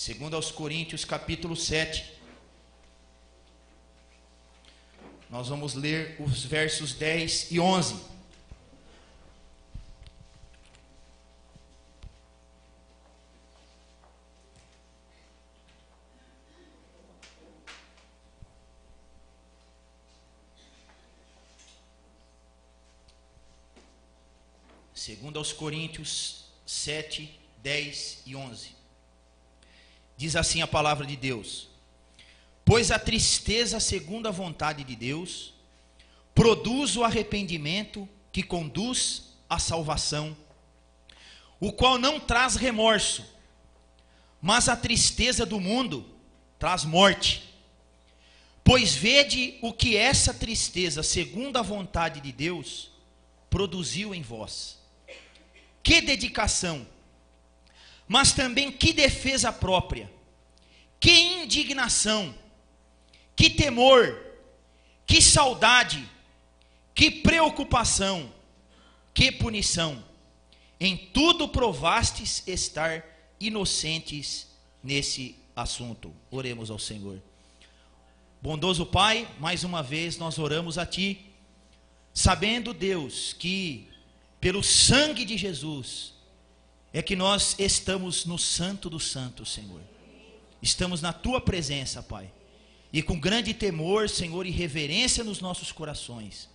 Segundo aos Coríntios, capítulo 7. Nós vamos ler os versos 10 e 11. Segundo aos Coríntios 7, 10 e 11. Diz assim a palavra de Deus: pois a tristeza segundo a vontade de Deus produz o arrependimento que conduz à salvação, o qual não traz remorso, mas a tristeza do mundo traz morte. Pois vede o que essa tristeza segundo a vontade de Deus produziu em vós. Que dedicação, mas também que defesa própria, que indignação, que temor, que saudade, que preocupação, que punição. Em tudo provastes estar inocentes nesse assunto. Oremos ao Senhor. Bondoso Pai, mais uma vez nós oramos a Ti, sabendo, Deus, que pelo sangue de Jesus é que nós estamos no Santo dos Santos, Senhor. Estamos na Tua presença, Pai. E com grande temor, Senhor, e reverência nos nossos corações,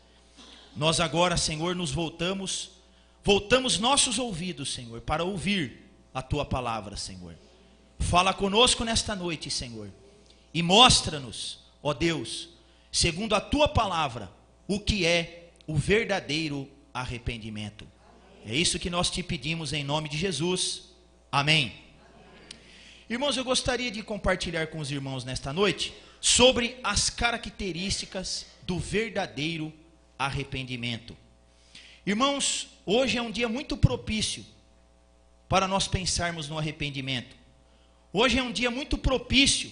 nós agora, Senhor, nos voltamos nossos ouvidos, Senhor, para ouvir a Tua palavra, Senhor. Fala conosco nesta noite, Senhor, e mostra-nos, ó Deus, segundo a Tua palavra, o que é o verdadeiro arrependimento. É isso que nós te pedimos em nome de Jesus. Amém. Irmãos, eu gostaria de compartilhar com os irmãos nesta noite sobre as características do verdadeiro arrependimento. Irmãos, hoje é um dia muito propício para nós pensarmos no arrependimento. Hoje é um dia muito propício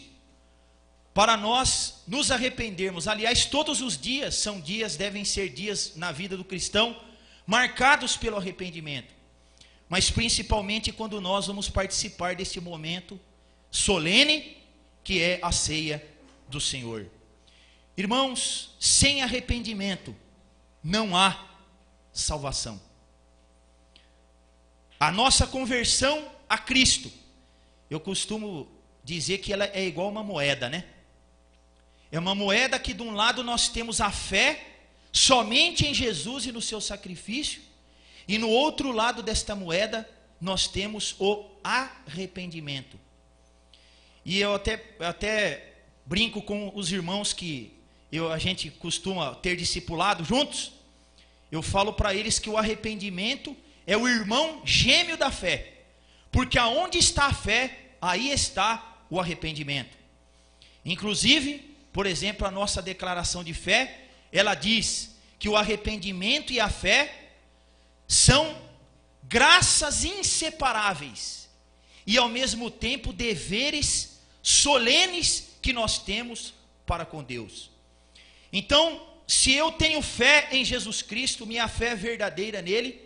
para nós nos arrependermos. Aliás, todos os dias devem ser dias na vida do cristão marcados pelo arrependimento. Mas principalmente quando nós vamos participar desse momento solene que é a ceia do Senhor. Irmãos, sem arrependimento não há salvação. A nossa conversão a Cristo, eu costumo dizer que ela é igual uma moeda, né? É uma moeda que de um lado nós temos a fé somente em Jesus e no seu sacrifício, e no outro lado desta moeda nós temos o arrependimento. E eu até brinco com os irmãos que a gente costuma ter discipulado juntos. Eu falo para eles que o arrependimento é o irmão gêmeo da fé, porque aonde está a fé, aí está o arrependimento. Inclusive, por exemplo, a nossa declaração de fé, ela diz que o arrependimento e a fé são graças inseparáveis e ao mesmo tempo deveres solenes que nós temos para com Deus. Então, se eu tenho fé em Jesus Cristo, minha fé é verdadeira nele,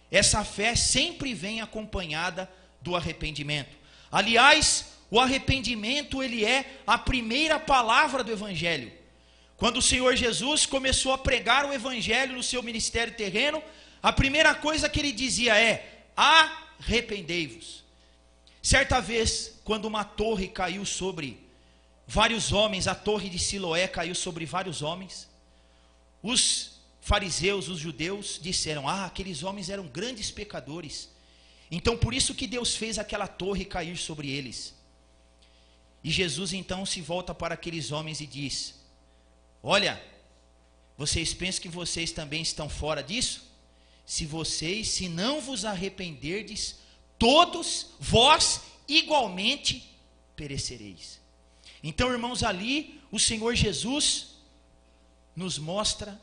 essa fé sempre vem acompanhada do arrependimento. Aliás, o arrependimento, ele é a primeira palavra do Evangelho. Quando o Senhor Jesus começou a pregar o Evangelho no seu ministério terreno, a primeira coisa que ele dizia é: arrependei-vos. Certa vez, quando uma torre caiu sobre vários homens, a torre de Siloé caiu sobre vários homens, os fariseus, os judeus, disseram: aqueles homens eram grandes pecadores, então por isso que Deus fez aquela torre cair sobre eles. E Jesus então se volta para aqueles homens e diz: olha, vocês pensam que vocês também estão fora disso? Se não vos arrependerdes, todos vós igualmente perecereis. Então, irmãos, ali o Senhor Jesus nos mostra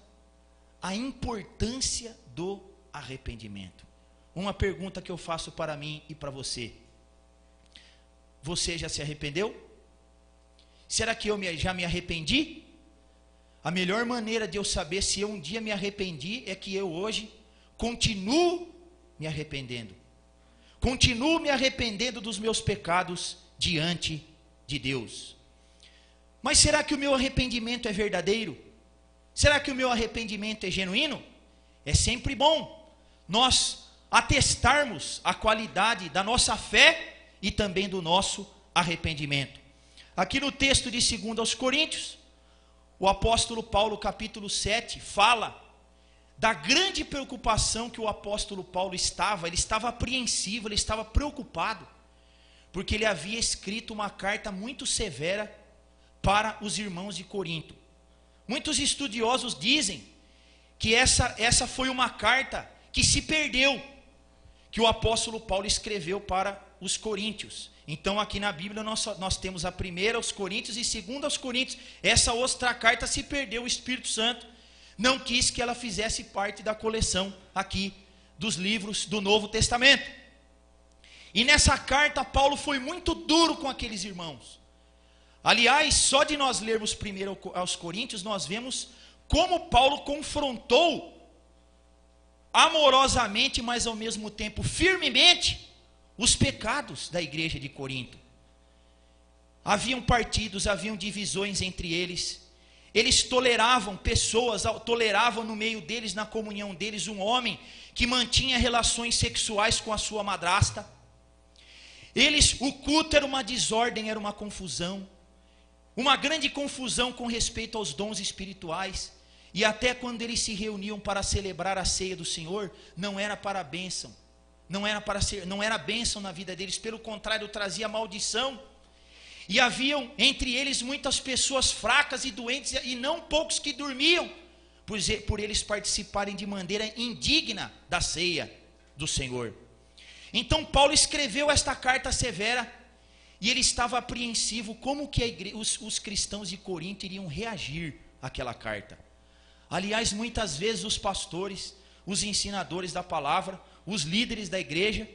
a importância do arrependimento. Uma pergunta que eu faço para mim e para você: você já se arrependeu? Será que eu já me arrependi? A melhor maneira de eu saber se eu um dia me arrependi é que eu hoje continuo me arrependendo. Continuo me arrependendo dos meus pecados diante de Deus. Mas será que o meu arrependimento é verdadeiro? Será que o meu arrependimento é genuíno? É sempre bom nós atestarmos a qualidade da nossa fé e também do nosso arrependimento. Aqui no texto de 2 aos Coríntios, o apóstolo Paulo, capítulo 7, fala da grande preocupação que o apóstolo Paulo estava. Ele estava apreensivo, ele estava preocupado, porque ele havia escrito uma carta muito severa para os irmãos de Corinto. Muitos estudiosos dizem que essa foi uma carta que se perdeu, que o apóstolo Paulo escreveu para os coríntios. Então aqui na Bíblia nós temos a primeira aos Coríntios e segunda aos Coríntios. Essa outra carta se perdeu, o Espírito Santo não quis que ela fizesse parte da coleção aqui dos livros do Novo Testamento. E nessa carta Paulo foi muito duro com aqueles irmãos. Aliás, só de nós lermos primeiro aos Coríntios, nós vemos como Paulo confrontou amorosamente, mas ao mesmo tempo firmemente, os pecados da igreja de Corinto. Haviam partidos, haviam divisões entre eles. Eles toleravam pessoas, toleravam no meio deles, na comunhão deles, um homem que mantinha relações sexuais com a sua madrasta. O culto era uma desordem, era uma confusão. Uma grande confusão com respeito aos dons espirituais. E até quando eles se reuniam para celebrar a ceia do Senhor, não era para a bênção. Não era bênção na vida deles, pelo contrário, trazia maldição. E haviam entre eles muitas pessoas fracas e doentes, e não poucos que dormiam, por eles participarem de maneira indigna da ceia do Senhor. Então Paulo escreveu esta carta severa, e ele estava apreensivo como que os cristãos de Corinto iriam reagir àquela carta. Aliás, muitas vezes os pastores, os ensinadores da palavra, os líderes da igreja,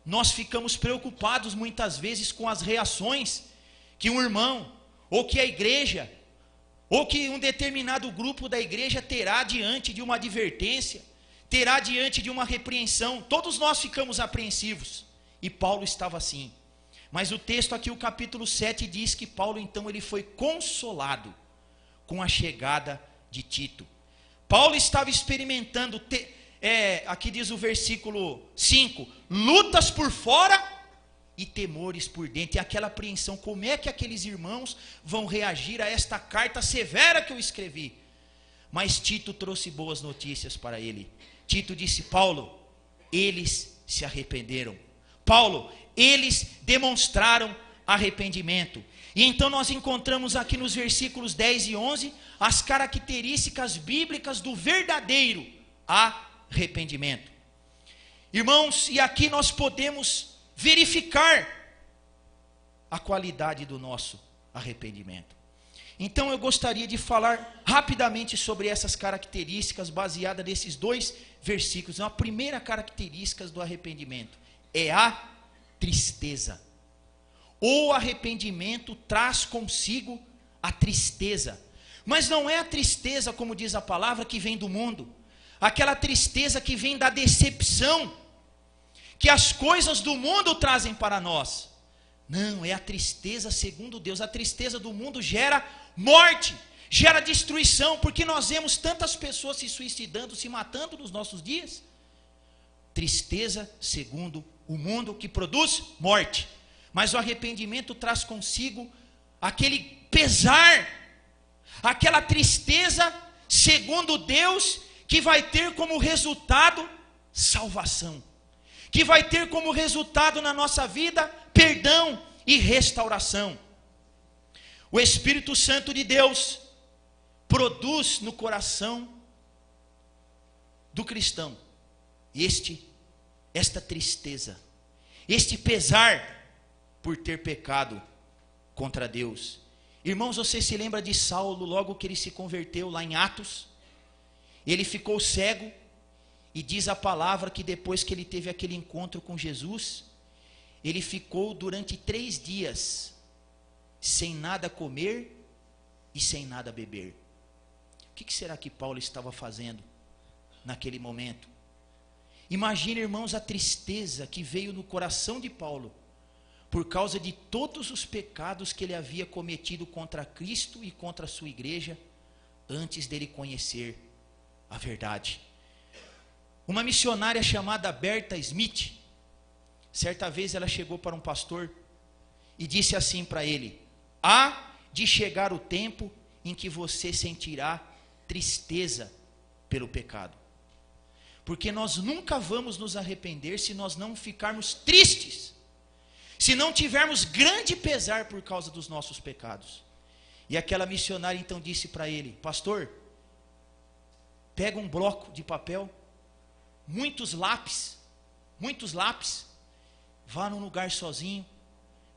nós ficamos preocupados muitas vezes com as reações que um irmão, ou que a igreja, ou que um determinado grupo da igreja terá diante de uma advertência, terá diante de uma repreensão. Todos nós ficamos apreensivos, e Paulo estava assim. Mas o texto aqui, o capítulo 7, diz que Paulo então ele foi consolado com a chegada de Tito. Paulo estava experimentando, aqui diz o versículo 5, lutas por fora e temores por dentro. E aquela apreensão, como é que aqueles irmãos vão reagir a esta carta severa que eu escrevi? Mas Tito trouxe boas notícias para ele. Tito disse: Paulo, eles se arrependeram. Paulo, eles demonstraram arrependimento. E então nós encontramos aqui nos versículos 10 e 11 as características bíblicas do verdadeiro arrependimento. Irmãos, e aqui nós podemos verificar a qualidade do nosso arrependimento. Então eu gostaria de falar rapidamente sobre essas características baseadas nesses dois versículos. A primeira característica do arrependimento é a tristeza. O arrependimento traz consigo a tristeza. Mas não é a tristeza, como diz a palavra, que vem do mundo. Aquela tristeza que vem da decepção que as coisas do mundo trazem para nós. Não, é a tristeza segundo Deus. A tristeza do mundo gera morte, gera destruição, porque nós vemos tantas pessoas se suicidando, se matando nos nossos dias. Tristeza segundo o mundo, que produz morte. Mas o arrependimento traz consigo aquele pesar, aquela tristeza segundo Deus, que vai ter como resultado salvação, que vai ter como resultado na nossa vida perdão e restauração. O Espírito Santo de Deus produz no coração do cristão esta tristeza, este pesar por ter pecado contra Deus. Irmãos, você se lembra de Saulo logo que ele se converteu lá em Atos? Ele ficou cego, e diz a palavra que depois que ele teve aquele encontro com Jesus, ele ficou durante 3 dias sem nada comer e sem nada beber. O que será que Paulo estava fazendo naquele momento? Imagine, irmãos, a tristeza que veio no coração de Paulo, por causa de todos os pecados que ele havia cometido contra Cristo e contra a sua igreja, antes dele conhecer a verdade. Uma missionária chamada Berta Smith, certa vez ela chegou para um pastor e disse assim para ele: há de chegar o tempo em que você sentirá tristeza pelo pecado, porque nós nunca vamos nos arrepender se nós não ficarmos tristes, se não tivermos grande pesar por causa dos nossos pecados. E aquela missionária então disse para ele: pastor, pega um bloco de papel, muitos lápis, vá num lugar sozinho,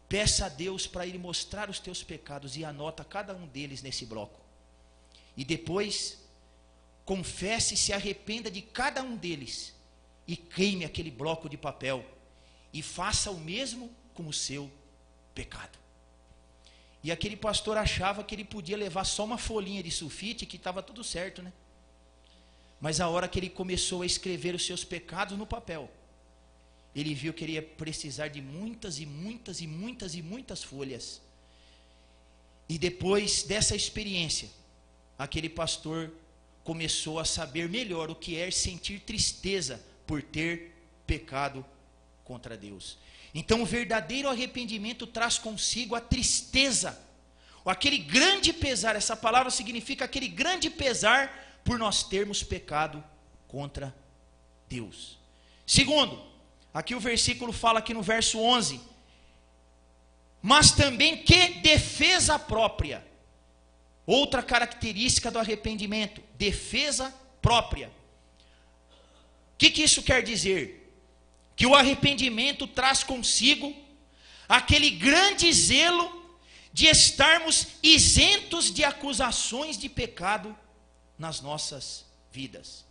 peça a Deus para Ele mostrar os teus pecados e anota cada um deles nesse bloco. E depois, confesse e se arrependa de cada um deles e queime aquele bloco de papel e faça o mesmo com o seu pecado. E aquele pastor achava que ele podia levar só uma folhinha de sulfite, que estava tudo certo, né? Mas a hora que ele começou a escrever os seus pecados no papel, ele viu que ele ia precisar de muitas folhas. E depois dessa experiência, aquele pastor começou a saber melhor o que é sentir tristeza por ter pecado contra Deus. Então o verdadeiro arrependimento traz consigo a tristeza, aquele grande pesar. Essa palavra significa aquele grande pesar por nós termos pecado contra Deus. Segundo, aqui o versículo fala aqui no verso 11, mas também que defesa própria. Outra característica do arrependimento, defesa própria. O que isso quer dizer? Que o arrependimento traz consigo aquele grande zelo de estarmos isentos de acusações de pecado nas nossas vidas.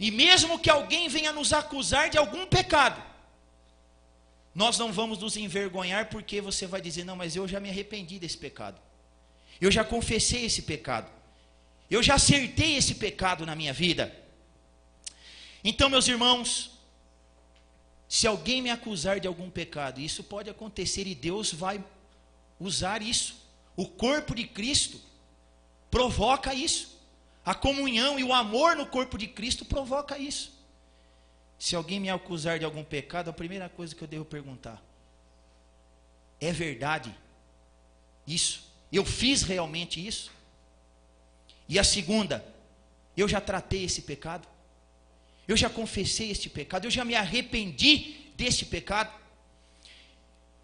E mesmo que alguém venha nos acusar de algum pecado, nós não vamos nos envergonhar, porque você vai dizer: não, mas eu já me arrependi desse pecado, eu já confessei esse pecado, eu já acertei esse pecado na minha vida. Então, meus irmãos, se alguém me acusar de algum pecado, isso pode acontecer e Deus vai usar isso. O corpo de Cristo provoca isso. A comunhão e o amor no corpo de Cristo provoca isso. Se alguém me acusar de algum pecado, a primeira coisa que eu devo perguntar: é verdade isso? Eu fiz realmente isso? E a segunda: eu já tratei esse pecado? Eu já confessei este pecado? Eu já me arrependi deste pecado?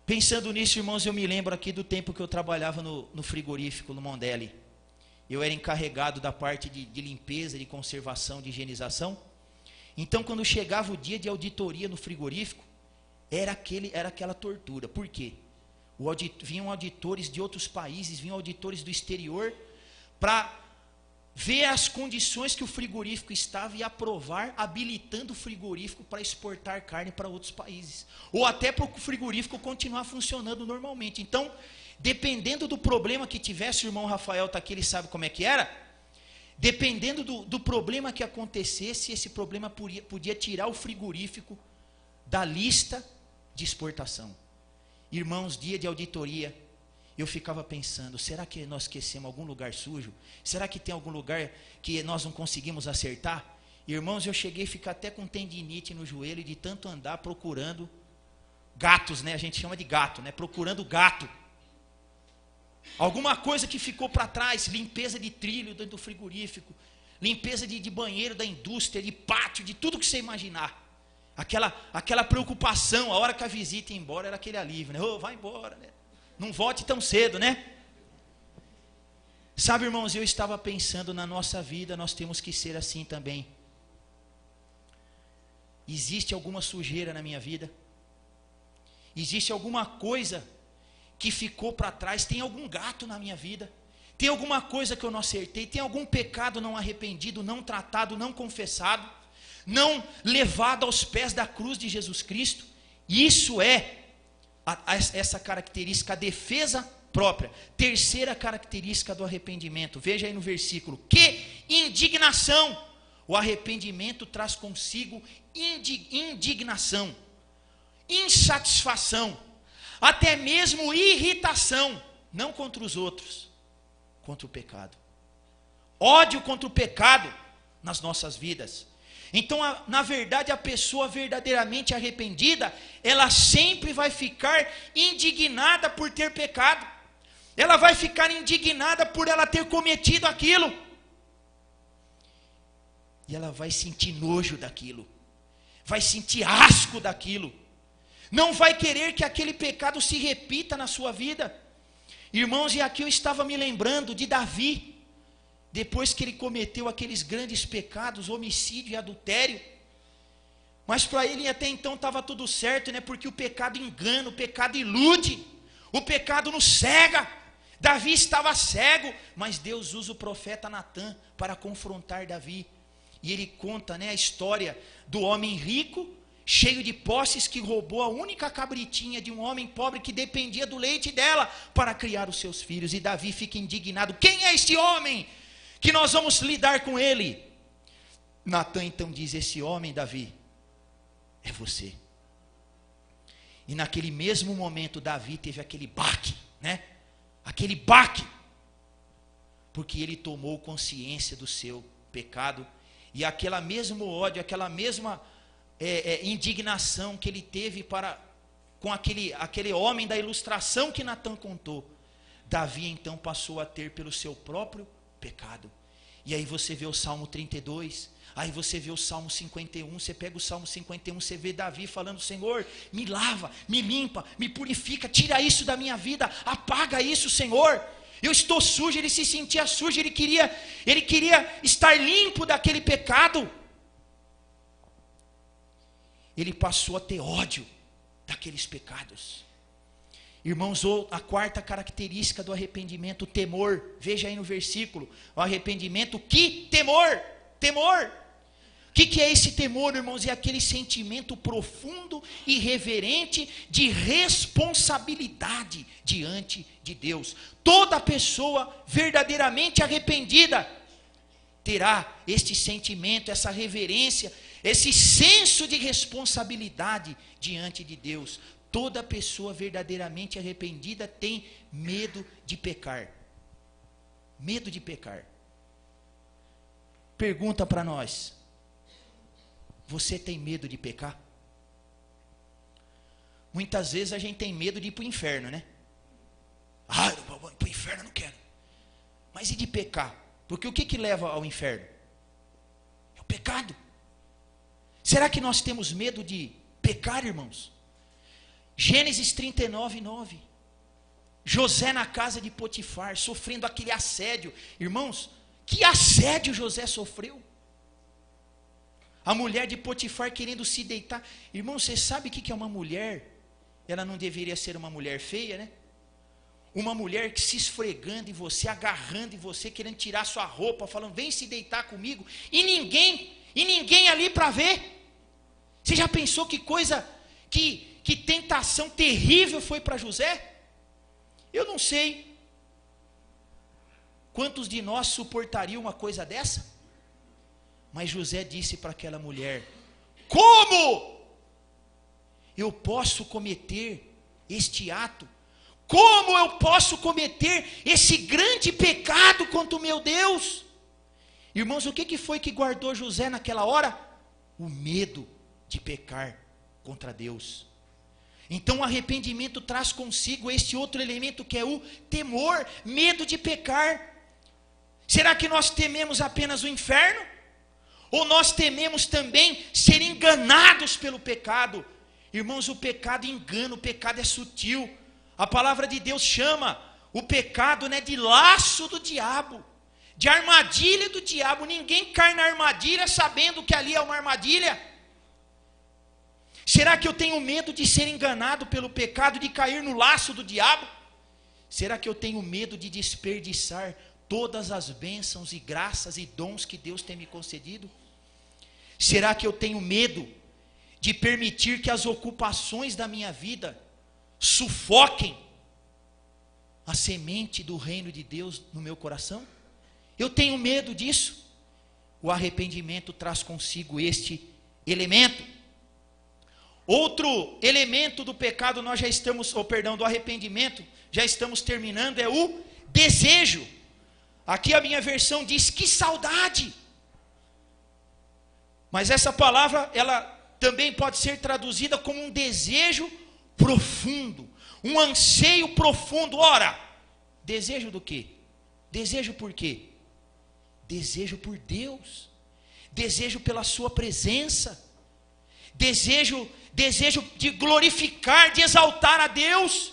Pensando nisso, irmãos, eu me lembro aqui do tempo que eu trabalhava no frigorífico, no Mondelli. Eu era encarregado da parte de limpeza, de conservação, de higienização. Então, quando chegava o dia de auditoria no frigorífico, era aquela tortura. Por quê? Vinham auditores de outros países, vinham auditores do exterior, para ver as condições que o frigorífico estava e aprovar, habilitando o frigorífico para exportar carne para outros países, ou até para o frigorífico continuar funcionando normalmente. Então, dependendo do problema que tivesse, o irmão Rafael está aqui, ele sabe como é que era. Dependendo do problema que acontecesse, esse problema podia tirar o frigorífico da lista de exportação. Irmãos, dia de auditoria, eu ficava pensando: será que nós esquecemos algum lugar sujo? Será que tem algum lugar que nós não conseguimos acertar? Irmãos, eu cheguei a ficar até com tendinite no joelho de tanto andar procurando gatos, né? A gente chama de gato, né? Procurando gato. Alguma coisa que ficou para trás, limpeza de trilho dentro do frigorífico, limpeza de banheiro da indústria, de pátio, de tudo que você imaginar. Aquela preocupação, a hora que a visita ia embora, era aquele alívio, né? Oh, vai embora, né? Não volte tão cedo, né? Sabe, irmãos, eu estava pensando, na nossa vida nós temos que ser assim também. Existe alguma sujeira na minha vida? Existe alguma coisa que ficou para trás? Tem algum gato na minha vida? Tem alguma coisa que eu não acertei? Tem algum pecado não arrependido, não tratado, não confessado, não levado aos pés da cruz de Jesus Cristo? Isso é essa característica, a defesa própria. Terceira característica do arrependimento, veja aí no versículo: que indignação. O arrependimento traz consigo indignação, insatisfação, até mesmo irritação, não contra os outros, contra o pecado. Ódio contra o pecado nas nossas vidas. Então, na verdade, a pessoa verdadeiramente arrependida, ela sempre vai ficar indignada por ter pecado. Ela vai ficar indignada por ela ter cometido aquilo. E ela vai sentir nojo daquilo. Vai sentir asco daquilo. Não vai querer que aquele pecado se repita na sua vida. Irmãos, e aqui eu estava me lembrando de Davi. Depois que ele cometeu aqueles grandes pecados, homicídio e adultério. Mas para ele até então estava tudo certo, né? Porque o pecado engana, o pecado ilude, o pecado nos cega. Davi estava cego, mas Deus usa o profeta Natã para confrontar Davi. E ele conta, né, a história do homem rico, cheio de posses, que roubou a única cabritinha de um homem pobre que dependia do leite dela para criar os seus filhos. E Davi fica indignado: quem é esse homem que nós vamos lidar com ele? Natã então diz: esse homem, Davi, é você. E naquele mesmo momento Davi teve aquele baque, né? Aquele baque, porque ele tomou consciência do seu pecado, e aquela mesmo ódio, aquela mesma indignação que ele teve com aquele homem da ilustração que Natã contou, Davi então passou a ter pelo seu próprio pecado. E aí você vê o Salmo 32, aí você vê o Salmo 51, você pega o Salmo 51, você vê Davi falando: Senhor, me lava, me limpa, me purifica, tira isso da minha vida, apaga isso, Senhor. Eu estou sujo. Ele se sentia sujo, ele queria estar limpo daquele pecado. Ele passou a ter ódio daqueles pecados. Irmãos, a quarta característica do arrependimento, o temor. Veja aí no versículo, o arrependimento, que temor, temor. O que é esse temor, irmãos? É aquele sentimento profundo e reverente de responsabilidade diante de Deus. Toda pessoa verdadeiramente arrependida terá este sentimento, essa reverência, esse senso de responsabilidade diante de Deus. Toda pessoa verdadeiramente arrependida tem medo de pecar. Medo de pecar. Pergunta para nós: você tem medo de pecar? Muitas vezes a gente tem medo de ir para o inferno, né? Ah, eu vou para o inferno, eu não quero. Mas e de pecar? Porque o que leva ao inferno? É o pecado. Será que nós temos medo de pecar, irmãos? Gênesis 39, 9. José na casa de Potifar, sofrendo aquele assédio. Irmãos, que assédio José sofreu? A mulher de Potifar querendo se deitar. Irmão, você sabe o que é uma mulher? Ela não deveria ser uma mulher feia, né? Uma mulher que se esfregando em você, agarrando em você, querendo tirar sua roupa, falando: vem se deitar comigo. E ninguém ali para ver. Você já pensou que coisa, que tentação terrível foi para José? Eu não sei quantos de nós suportariam uma coisa dessa. Mas José disse para aquela mulher: como eu posso cometer este ato? Como eu posso cometer esse grande pecado contra o meu Deus? Irmãos, o que foi que guardou José naquela hora? O medo de pecar contra Deus. Então o arrependimento traz consigo este outro elemento, que é o temor, medo de pecar. Será que nós tememos apenas o inferno? Ou nós tememos também ser enganados pelo pecado? Irmãos, o pecado engana, o pecado é sutil. A palavra de Deus chama o pecado, né, de laço do diabo, de armadilha do diabo. Ninguém cai na armadilha sabendo que ali é uma armadilha. Será que eu tenho medo de ser enganado pelo pecado, de cair no laço do diabo? Será que eu tenho medo de desperdiçar todas as bênçãos e graças e dons que Deus tem me concedido? Será que eu tenho medo de permitir que as ocupações da minha vida sufoquem a semente do reino de Deus no meu coração? Eu tenho medo disso. O arrependimento traz consigo este elemento. Outro elemento do pecado, nós já estamos, do arrependimento, já estamos terminando, é o desejo. Aqui a minha versão diz, que saudade. Mas essa palavra, ela também pode ser traduzida como um desejo profundo, um anseio profundo. Ora, desejo do quê? Desejo por quê? Desejo por Deus, desejo pela sua presença, desejo de glorificar, de exaltar a Deus.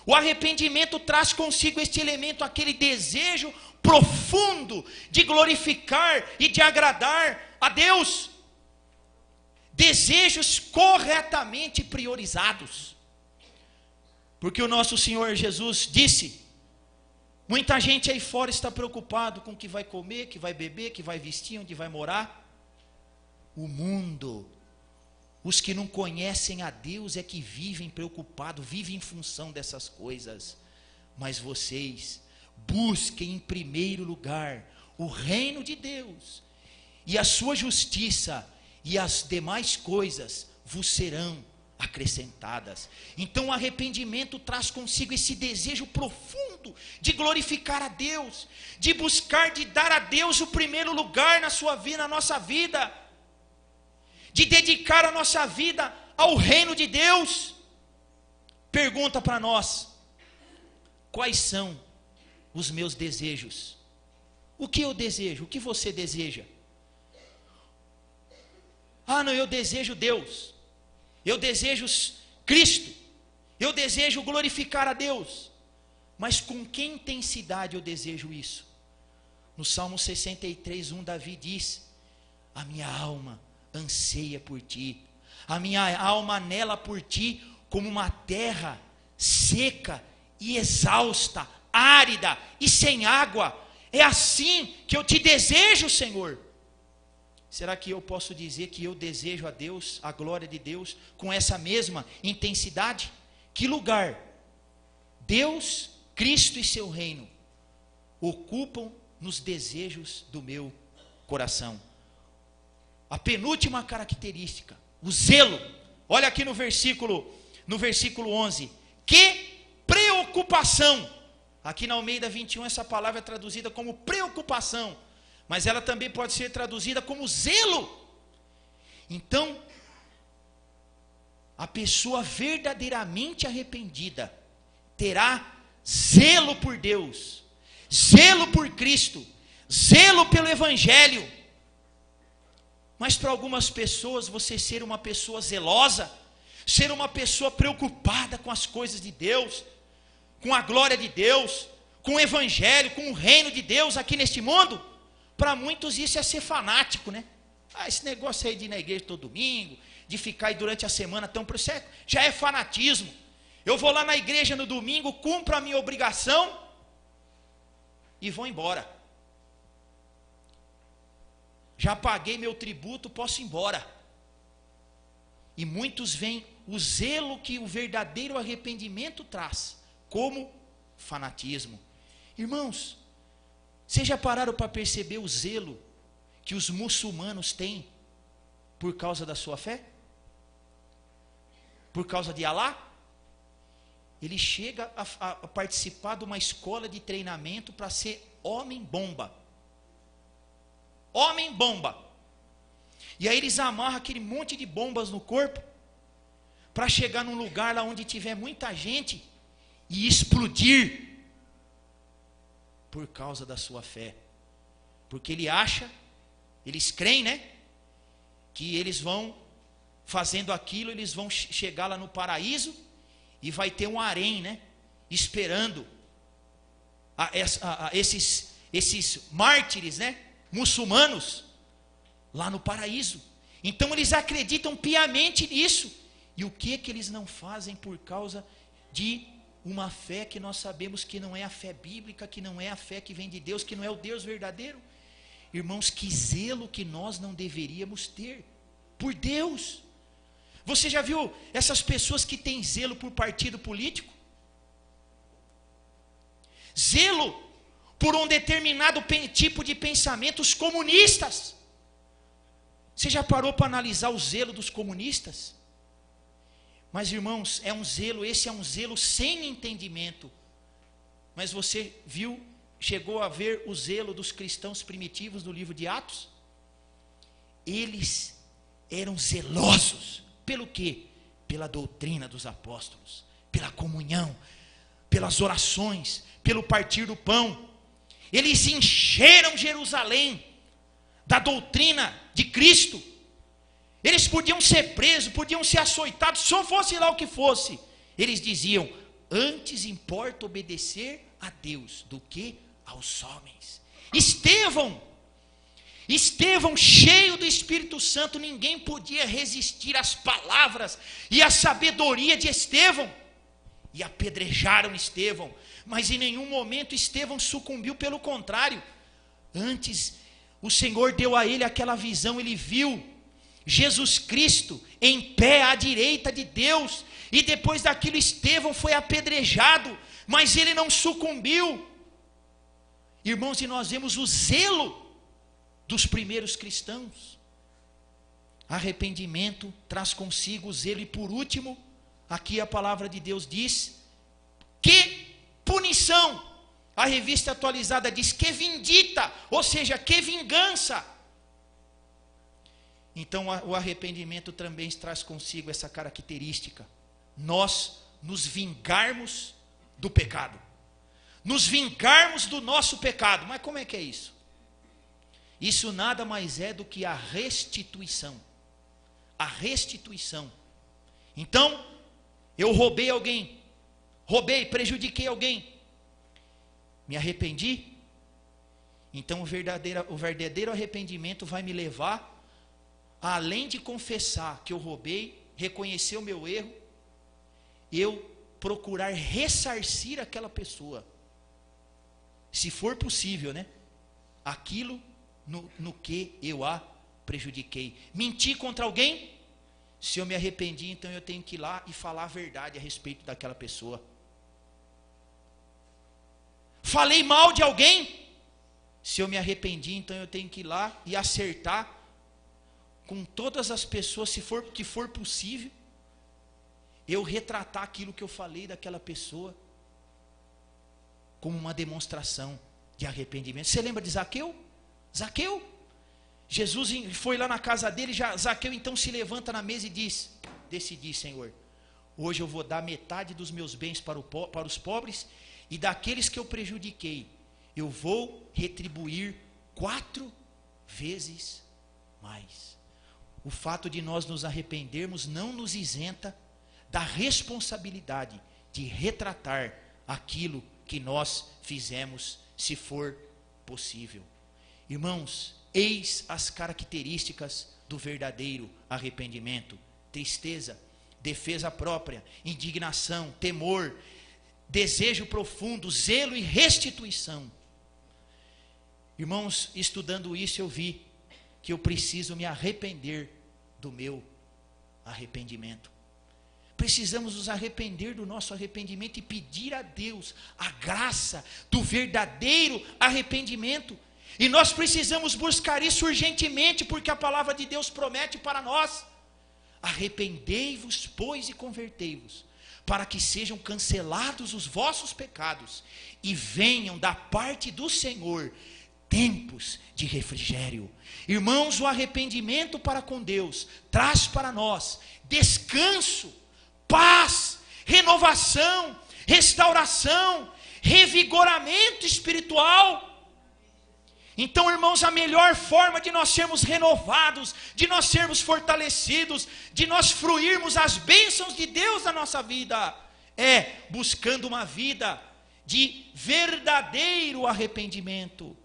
O arrependimento traz consigo este elemento, aquele desejo profundo de glorificar e de agradar a Deus. Desejos corretamente priorizados. Porque o nosso Senhor Jesus disse, muita gente aí fora está preocupado com o que vai comer, que vai beber, que vai vestir, onde vai morar. O mundo, os que não conhecem a Deus é que vivem preocupados, vivem em função dessas coisas. Mas vocês busquem em primeiro lugar o reino de Deus e a sua justiça, e as demais coisas vos serão acrescentadas. Então o arrependimento traz consigo esse desejo profundo de glorificar a Deus, de buscar, de dar a Deus o primeiro lugar na sua vida, na nossa vida, de dedicar a nossa vida ao reino de Deus. Pergunta para nós, quais são os meus desejos? O que eu desejo? O que você deseja? Ah, não, eu desejo Deus, eu desejo Cristo, eu desejo glorificar a Deus. Mas com que intensidade eu desejo isso? No Salmo 63:1, Davi diz, a minha alma anseia por ti, a minha alma anela por ti, como uma terra seca e exausta, árida e sem água. É assim que eu te desejo, Senhor. Será que eu posso dizer que eu desejo a Deus, a glória de Deus, com essa mesma intensidade? Que lugar Deus, Cristo e seu reino ocupam nos desejos do meu coração? A penúltima característica, o zelo. Olha aqui no versículo 11. Que preocupação. Aqui na Almeida 21 essa palavra é traduzida como preocupação, mas ela também pode ser traduzida como zelo. Então, a pessoa verdadeiramente arrependida terá zelo por Deus, zelo por Cristo, zelo pelo Evangelho. Mas para algumas pessoas, você ser uma pessoa zelosa, ser uma pessoa preocupada com as coisas de Deus, com a glória de Deus, com o Evangelho, com o reino de Deus aqui neste mundo, para muitos isso é ser fanático, né? Ah, esse negócio aí de ir na igreja todo domingo, de ficar aí durante a semana tão isso já é fanatismo. Eu vou lá na igreja no domingo, cumpro a minha obrigação e vou embora. Já paguei meu tributo, posso ir embora. E muitos veem o zelo que o verdadeiro arrependimento traz como fanatismo. Irmãos, vocês já pararam para perceber o zelo que os muçulmanos têm por causa da sua fé? Por causa de Alá? Ele chega a participar de uma escola de treinamento para ser homem-bomba. Homem-bomba. E aí eles amarram aquele monte de bombas no corpo para chegar num lugar lá onde tiver muita gente e explodir por causa da sua fé. Porque eles creem, né? Que eles vão fazendo aquilo, eles vão chegar lá no paraíso e vai ter um harém, né? Esperando esses mártires, né? Muçulmanos lá no paraíso. Então eles acreditam piamente nisso. E o que eles não fazem por causa de uma fé que nós sabemos que não é a fé bíblica, que não é a fé que vem de Deus, que não é o Deus verdadeiro? Irmãos, que zelo que nós não deveríamos ter por Deus. Você já viu essas pessoas que têm zelo por partido político? Zelo por um determinado tipo de pensamentos comunistas. Você já parou para analisar o zelo dos comunistas? Mas irmãos, esse é um zelo sem entendimento. Mas você viu, chegou a ver o zelo dos cristãos primitivos do livro de Atos? Eles eram zelosos. Pelo quê? Pela doutrina dos apóstolos, pela comunhão, pelas orações, pelo partir do pão. Eles encheram Jerusalém da doutrina de Cristo. Eles podiam ser presos, podiam ser açoitados, só fosse lá o que fosse. Eles diziam: antes importa obedecer a Deus do que aos homens. Estevão, cheio do Espírito Santo, ninguém podia resistir às palavras e à sabedoria de Estevão. E apedrejaram Estevão, mas em nenhum momento Estevão sucumbiu, pelo contrário. Antes, o Senhor deu a ele aquela visão, ele viu Jesus Cristo em pé à direita de Deus, e depois daquilo Estevão foi apedrejado, mas ele não sucumbiu. Irmãos, e nós vemos o zelo dos primeiros cristãos. Arrependimento traz consigo o zelo. E por último, aqui a palavra de Deus diz que punição. A revista atualizada diz que vindita, ou seja, que vingança. Então o arrependimento também traz consigo essa característica: nós nos vingarmos do pecado, nos vingarmos do nosso pecado. Mas como é que é isso? Isso nada mais é do que a restituição. A restituição. Então, eu roubei alguém, prejudiquei alguém, me arrependi. Então o verdadeiro arrependimento vai me levar, além de confessar que eu roubei, reconhecer o meu erro, eu procurar ressarcir aquela pessoa, se for possível, né? Aquilo no que eu a prejudiquei. Menti contra alguém? Se eu me arrependi, então eu tenho que ir lá e falar a verdade a respeito daquela pessoa. Falei mal de alguém? Se eu me arrependi, então eu tenho que ir lá e acertar com todas as pessoas, se for possível, eu retratar aquilo que eu falei daquela pessoa como uma demonstração de arrependimento. Você lembra de Zaqueu? Zaqueu, Jesus foi lá na casa dele, Zaqueu então se levanta na mesa e diz: decidi, Senhor, hoje eu vou dar metade dos meus bens para os pobres, e daqueles que eu prejudiquei, eu vou retribuir 4 vezes mais. O fato de nós nos arrependermos não nos isenta da responsabilidade de retratar aquilo que nós fizemos, se for possível. Irmãos, eis as características do verdadeiro arrependimento: tristeza, defesa própria, indignação, temor, desejo profundo, zelo e restituição. Irmãos, estudando isso eu vi que eu preciso me arrepender do meu arrependimento. Precisamos nos arrepender do nosso arrependimento e pedir a Deus a graça do verdadeiro arrependimento. E nós precisamos buscar isso urgentemente, porque a palavra de Deus promete para nós: arrependei-vos, pois, e convertei-vos, para que sejam cancelados os vossos pecados, e venham da parte do Senhor tempos de refrigério. Irmãos, o arrependimento para com Deus traz para nós descanso, paz, renovação, restauração, revigoramento espiritual. Então, irmãos, a melhor forma de nós sermos renovados, de nós sermos fortalecidos, de nós fruirmos as bênçãos de Deus na nossa vida, é buscando uma vida de verdadeiro arrependimento.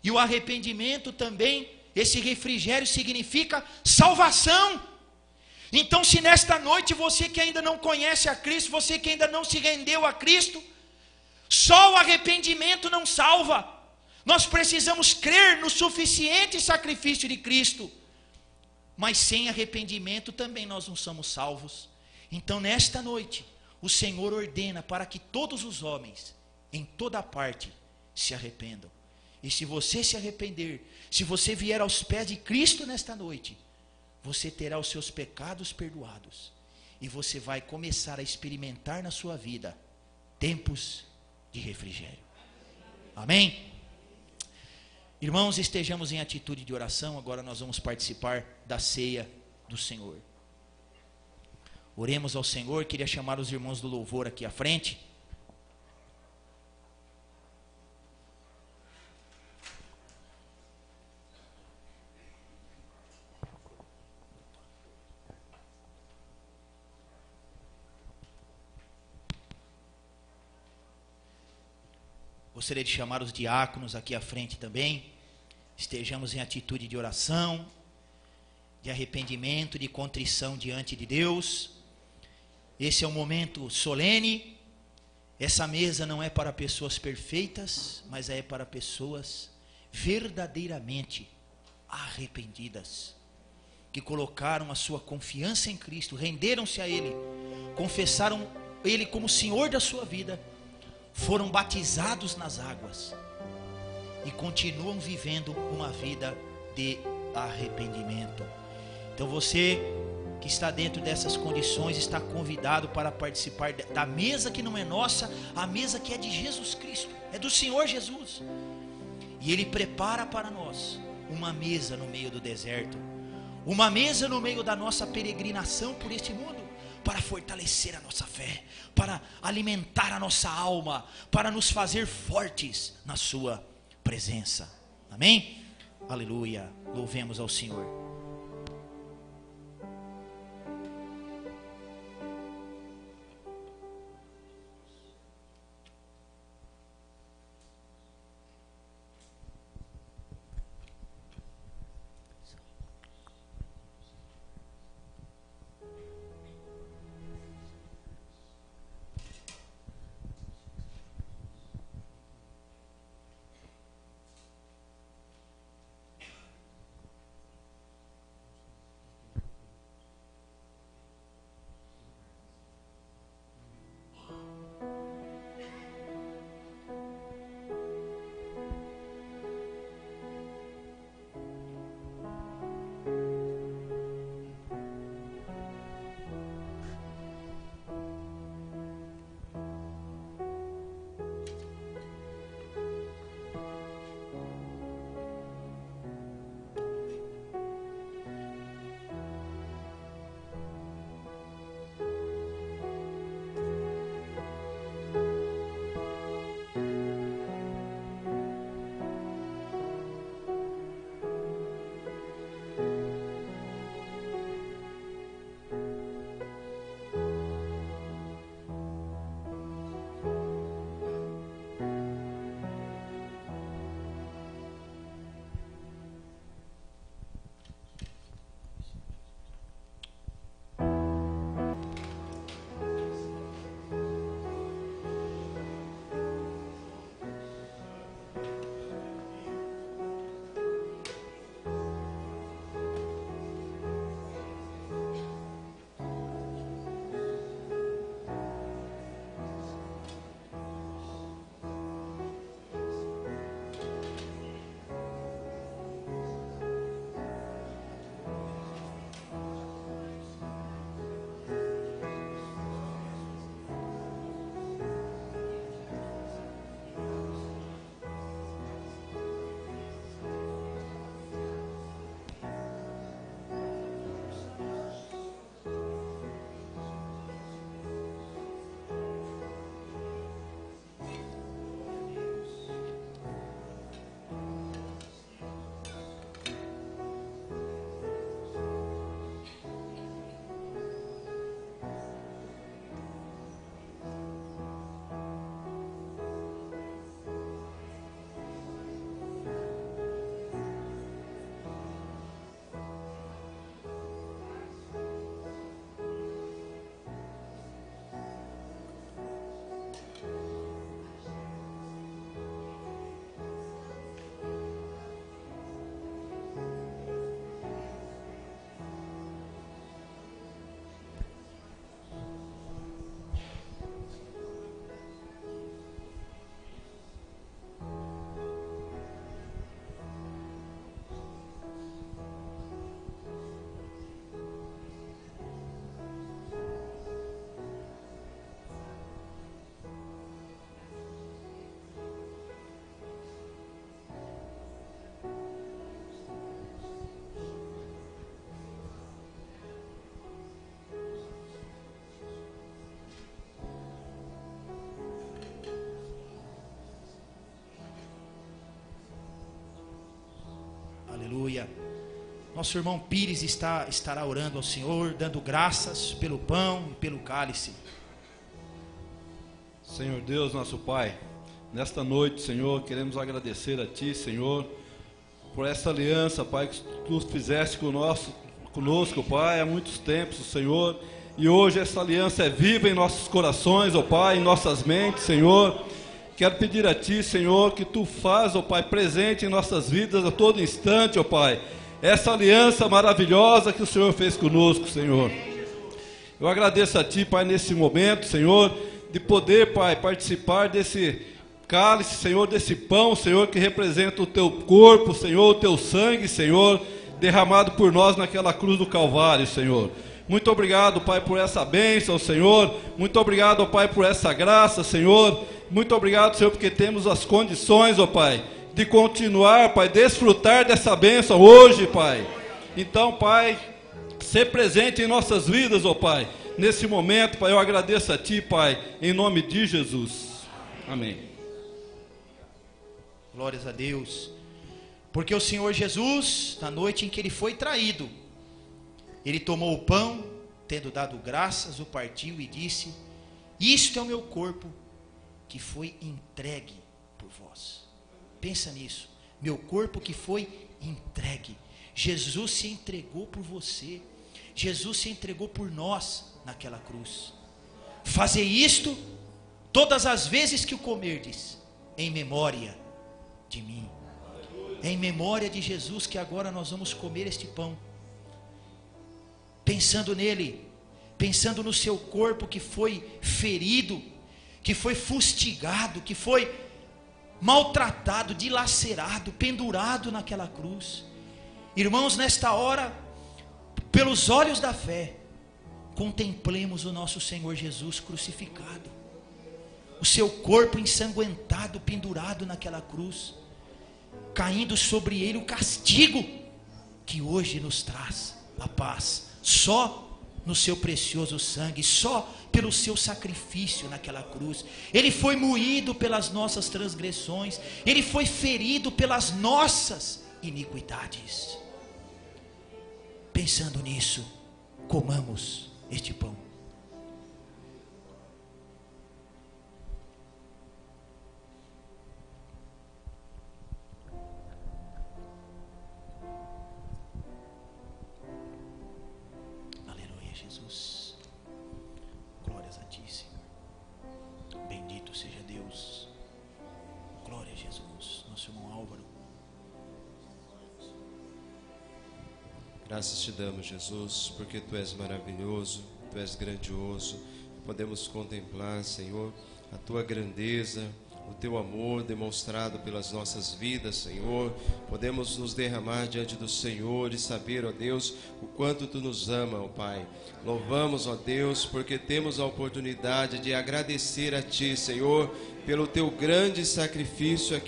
E o arrependimento também, esse refrigério significa salvação. Então, se nesta noite você que ainda não conhece a Cristo, você que ainda não se rendeu a Cristo, só o arrependimento não salva. Nós precisamos crer no suficiente sacrifício de Cristo. Mas sem arrependimento também nós não somos salvos. Então, nesta noite, o Senhor ordena para que todos os homens, em toda parte, se arrependam. E se você se arrepender, se você vier aos pés de Cristo nesta noite, você terá os seus pecados perdoados. e você vai começar a experimentar na sua vida tempos de refrigério. Amém? Irmãos, estejamos em atitude de oração. Agora nós vamos participar da ceia do Senhor. Oremos ao Senhor. Queria chamar os irmãos do louvor aqui à frente. Gostaria de chamar os diáconos aqui à frente também. Estejamos em atitude de oração, de arrependimento, de contrição diante de Deus. Esse é um momento solene. Essa mesa não é para pessoas perfeitas, mas é para pessoas verdadeiramente arrependidas, que colocaram a sua confiança em Cristo, renderam-se a Ele, confessaram Ele como Senhor da sua vida, foram batizados nas águas e continuam vivendo uma vida de arrependimento. Então você que está dentro dessas condições está convidado para participar da mesa que não é nossa, a mesa que é de Jesus Cristo, é do Senhor Jesus. E Ele prepara para nós uma mesa no meio do deserto, uma mesa no meio da nossa peregrinação por este mundo, para fortalecer a nossa fé, para alimentar a nossa alma, para nos fazer fortes na sua presença. Amém? Aleluia. Louvemos ao Senhor. nosso irmão Pires estará orando ao Senhor, dando graças pelo pão e pelo cálice. Senhor Deus, nosso Pai, nesta noite, Senhor, queremos agradecer a Ti, Senhor, por essa aliança, Pai, que Tu fizeste conosco, Pai, há muitos tempos, Senhor, e hoje essa aliança é viva em nossos corações, ó Pai, em nossas mentes, Senhor. Quero pedir a Ti, Senhor, que Tu faz, ó Pai, presente em nossas vidas a todo instante, ó Pai, essa aliança maravilhosa que o Senhor fez conosco, Senhor. Eu agradeço a Ti, Pai, nesse momento, Senhor, de poder, Pai, participar desse cálice, Senhor, desse pão, Senhor, que representa o Teu corpo, Senhor, o Teu sangue, Senhor, derramado por nós naquela cruz do Calvário, Senhor. Muito obrigado, Pai, por essa bênção, Senhor. Muito obrigado, Pai, por essa graça, Senhor. Muito obrigado, Senhor, porque temos as condições, ó Pai, de continuar, Pai, desfrutar dessa bênção hoje, Pai. Então, Pai, ser presente em nossas vidas, ó Pai. Nesse momento, Pai, eu agradeço a Ti, Pai, em nome de Jesus. Amém. Glórias a Deus. Porque o Senhor Jesus, na noite em que Ele foi traído, Ele tomou o pão, tendo dado graças, o partiu e disse: isto é o meu corpo, que foi entregue por vós. Pensa nisso, meu corpo que foi entregue. Jesus se entregou por você, Jesus se entregou por nós naquela cruz. Fazei isto todas as vezes que o comerdes, em memória de mim. É em memória de Jesus que agora nós vamos comer este pão, pensando nele, pensando no seu corpo que foi ferido, que foi fustigado, que foi maltratado, dilacerado, pendurado naquela cruz. Irmãos, nesta hora, pelos olhos da fé, contemplemos o nosso Senhor Jesus crucificado, o seu corpo ensanguentado, pendurado naquela cruz, caindo sobre ele o castigo que hoje nos traz a paz, só no seu precioso sangue, só pelo seu sacrifício naquela cruz. Ele foi moído pelas nossas transgressões, ele foi ferido pelas nossas iniquidades. Pensando nisso, comamos este pão. Aleluia, Jesus. Glórias a Ti, Senhor. Bendito seja Deus. Glória a Jesus. Nosso irmão Álvaro. Graças te damos, Jesus, porque Tu és maravilhoso, Tu és grandioso. Podemos contemplar, Senhor, a Tua grandeza, o Teu amor demonstrado pelas nossas vidas, Senhor. Podemos nos derramar diante do Senhor e saber, ó Deus, o quanto Tu nos ama, ó Pai. Louvamos, ó Deus, porque temos a oportunidade de agradecer a Ti, Senhor, pelo Teu grande sacrifício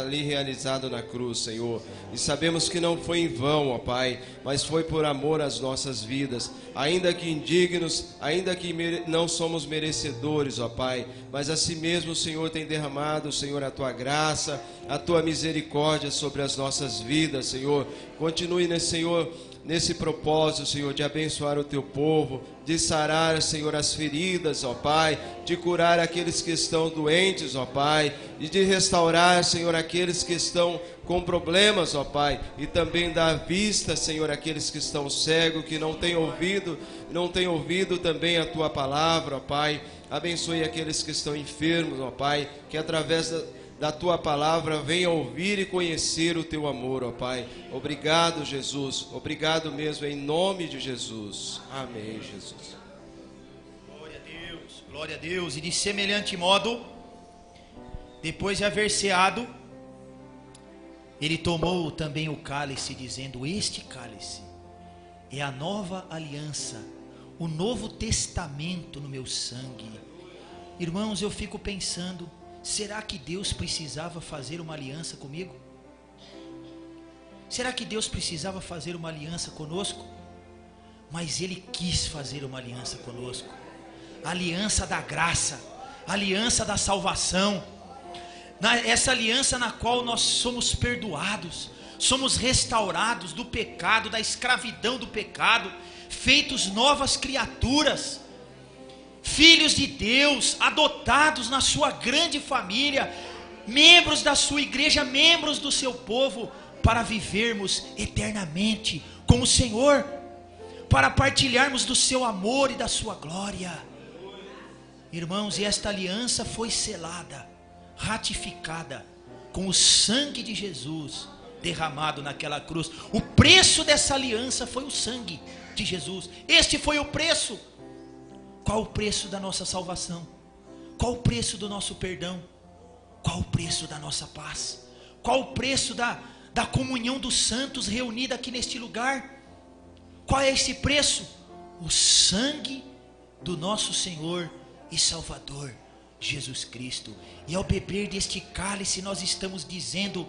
ali realizado na cruz, Senhor. E sabemos que não foi em vão, ó Pai, mas foi por amor às nossas vidas. Ainda que indignos, ainda que não somos merecedores, ó Pai, mas assim mesmo o Senhor tem derramado, Senhor, a Tua graça, a Tua misericórdia sobre as nossas vidas, Senhor. Continue, Senhor, nesse propósito, Senhor, de abençoar o Teu povo, de sarar, Senhor, as feridas, ó Pai, de curar aqueles que estão doentes, ó Pai, e de restaurar, Senhor, aqueles que estão com problemas, ó Pai, e também dar vista, Senhor, àqueles que estão cegos, que não têm ouvido também a Tua palavra, ó Pai. Abençoe aqueles que estão enfermos, ó Pai, que através da Tua palavra venha ouvir e conhecer o Teu amor, ó Pai. Obrigado, Jesus. Obrigado mesmo, em nome de Jesus. Amém, Jesus. Glória a Deus, glória a Deus. E de semelhante modo, depois de haver ceado, Ele tomou também o cálice, dizendo: este cálice é a nova aliança, o novo testamento no meu sangue. Irmãos, eu fico pensando, será que Deus precisava fazer uma aliança comigo? Será que Deus precisava fazer uma aliança conosco? Mas Ele quis fazer uma aliança conosco. A aliança da graça, a aliança da salvação, essa aliança na qual nós somos perdoados, somos restaurados do pecado, da escravidão do pecado, feitos novas criaturas, filhos de Deus, adotados na sua grande família, membros da sua igreja, membros do seu povo, para vivermos eternamente com o Senhor, para partilharmos do seu amor e da sua glória. Irmãos, e esta aliança foi selada, ratificada com o sangue de Jesus derramado naquela cruz. O preço dessa aliança foi o sangue de Jesus. Este foi o preço. Qual o preço da nossa salvação? Qual o preço do nosso perdão? Qual o preço da nossa paz? Qual o preço da comunhão dos santos reunida aqui neste lugar? Qual é esse preço? O sangue do nosso Senhor e Salvador Jesus Cristo. E ao beber deste cálice nós estamos dizendo: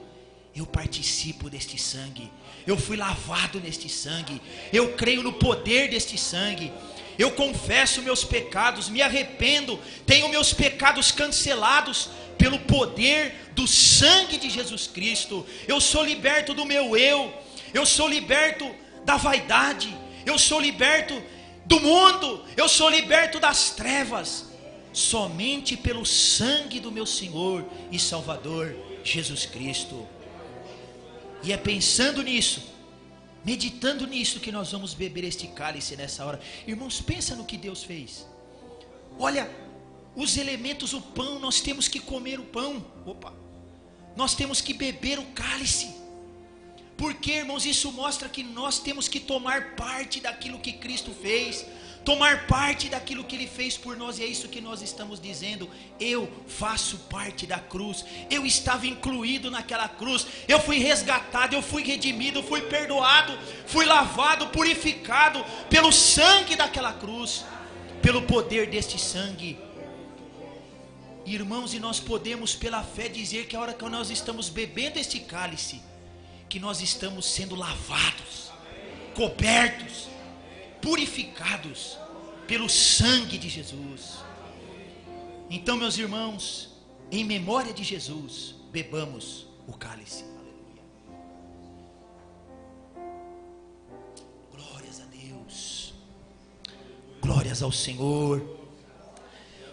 eu participo deste sangue, eu fui lavado neste sangue, eu creio no poder deste sangue, eu confesso meus pecados, me arrependo, tenho meus pecados cancelados pelo poder do sangue de Jesus Cristo. Eu sou liberto do meu eu sou liberto da vaidade, eu sou liberto do mundo, eu sou liberto das trevas, somente pelo sangue do meu Senhor e Salvador Jesus Cristo. E é pensando nisso, meditando nisso, que nós vamos beber este cálice nessa hora. Irmãos, pensa no que Deus fez. Olha, os elementos, o pão, nós temos que comer o pão. Nós temos que beber o cálice. Porque, irmãos, isso mostra que nós temos que tomar parte daquilo que Cristo fez, tomar parte daquilo que Ele fez por nós. E é isso que nós estamos dizendo: eu faço parte da cruz, eu estava incluído naquela cruz, eu fui resgatado, eu fui redimido, fui perdoado, fui lavado, purificado pelo sangue daquela cruz, pelo poder deste sangue. Irmãos, e nós podemos pela fé dizer que a hora que nós estamos bebendo este cálice, que nós estamos sendo lavados, cobertos, purificados pelo sangue de Jesus. Então, meus irmãos, em memória de Jesus, bebamos o cálice. Glórias a Deus, glórias ao Senhor.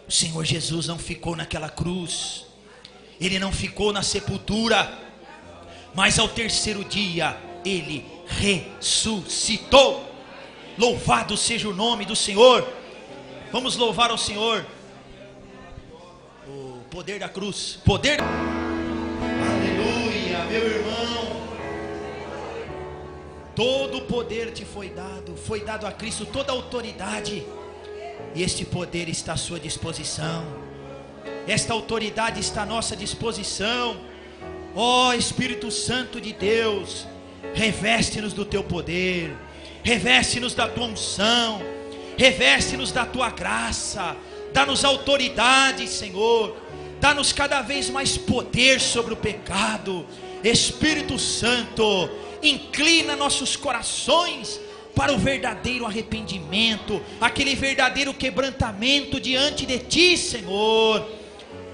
O Senhor Jesus não ficou naquela cruz, Ele não ficou na sepultura, mas ao terceiro dia Ele ressuscitou. Louvado seja o nome do Senhor. Vamos louvar ao Senhor. O poder da cruz, poder. Aleluia, meu irmão. Todo o poder te foi dado a Cristo, toda a autoridade. E este poder está à sua disposição. Esta autoridade está à nossa disposição. Ó Espírito Santo de Deus, reveste-nos do teu poder, reveste-nos da tua unção, reveste-nos da tua graça, dá-nos autoridade, Senhor, dá-nos cada vez mais poder sobre o pecado. Espírito Santo, inclina nossos corações para o verdadeiro arrependimento, aquele verdadeiro quebrantamento diante de ti, Senhor.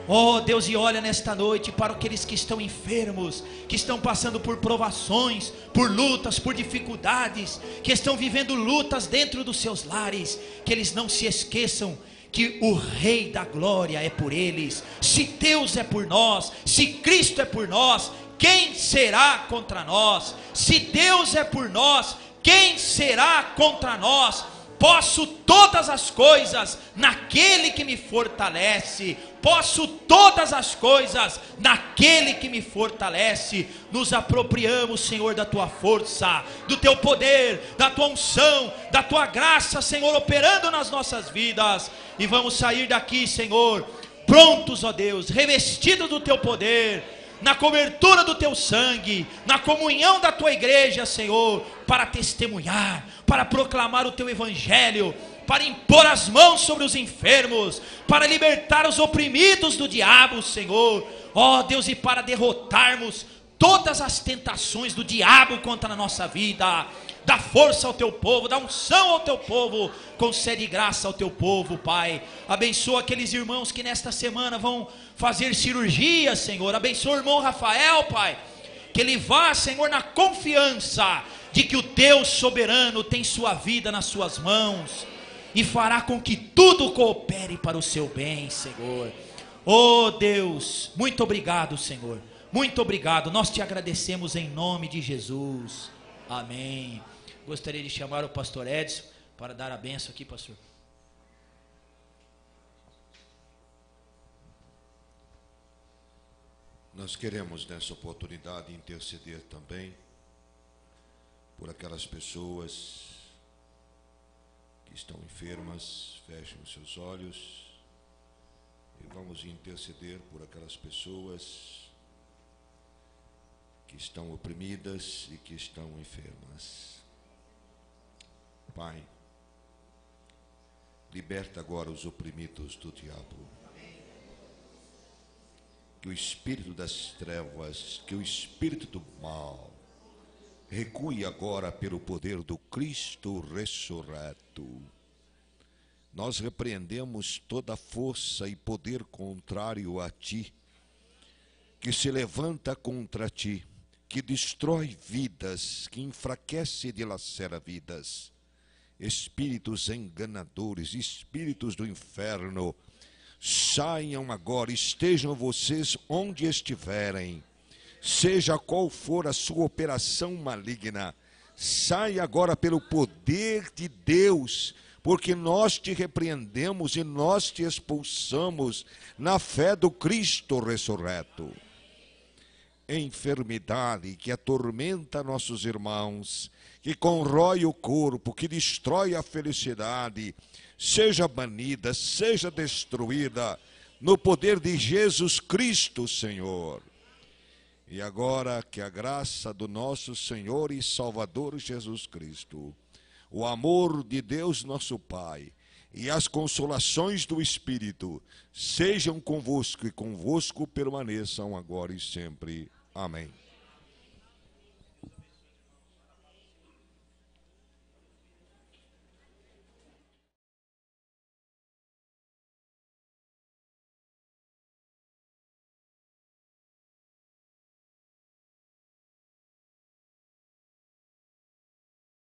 Oh Deus, e olha nesta noite para aqueles que estão enfermos, que estão passando por provações, por lutas, por dificuldades, que estão vivendo lutas dentro dos seus lares, que eles não se esqueçam que o Rei da Glória é por eles. Se Deus é por nós, se Cristo é por nós, quem será contra nós? Se Deus é por nós, quem será contra nós? Posso todas as coisas naquele que me fortalece. Posso todas as coisas naquele que me fortalece. Nos apropriamos, Senhor, da tua força, do teu poder, da tua unção, da tua graça, Senhor, operando nas nossas vidas. E vamos sair daqui, Senhor, prontos, ó Deus, revestidos do teu poder, na cobertura do teu sangue, na comunhão da tua igreja, Senhor, para testemunhar, para proclamar o teu evangelho, para impor as mãos sobre os enfermos, para libertar os oprimidos do diabo, Senhor, ó Deus, e para derrotarmos todas as tentações do diabo contra a nossa vida. Dá força ao teu povo, dá unção ao teu povo, concede graça ao teu povo, Pai. Abençoa aqueles irmãos que nesta semana vão fazer cirurgia, Senhor. Abençoa o irmão Rafael, Pai, que ele vá, Senhor, na confiança de que o Deus soberano tem sua vida nas suas mãos e fará com que tudo coopere para o seu bem, Senhor. Oh Deus, muito obrigado, Senhor, muito obrigado, nós te agradecemos em nome de Jesus, amém. Gostaria de chamar o pastor Edson para dar a bênção aqui, pastor. Nós queremos nessa oportunidade interceder também por aquelas pessoas que estão enfermas. Fechem os seus olhos e vamos interceder por aquelas pessoas que estão oprimidas e que estão enfermas. Pai, liberta agora os oprimidos do diabo. Que o espírito das trevas, que o espírito do mal recue agora pelo poder do Cristo ressurreto. Nós repreendemos toda força e poder contrário a ti, que se levanta contra ti, que destrói vidas, que enfraquece e dilacera vidas. Espíritos enganadores, espíritos do inferno, saiam agora, estejam vocês onde estiverem, seja qual for a sua operação maligna, saia agora pelo poder de Deus, porque nós te repreendemos e nós te expulsamos na fé do Cristo ressurreto. Enfermidade que atormenta nossos irmãos, que corrói o corpo, que destrói a felicidade, seja banida, seja destruída, no poder de Jesus Cristo, Senhor. E agora que a graça do nosso Senhor e Salvador Jesus Cristo, o amor de Deus nosso Pai e as consolações do Espírito sejam convosco e convosco permaneçam agora e sempre. Amém.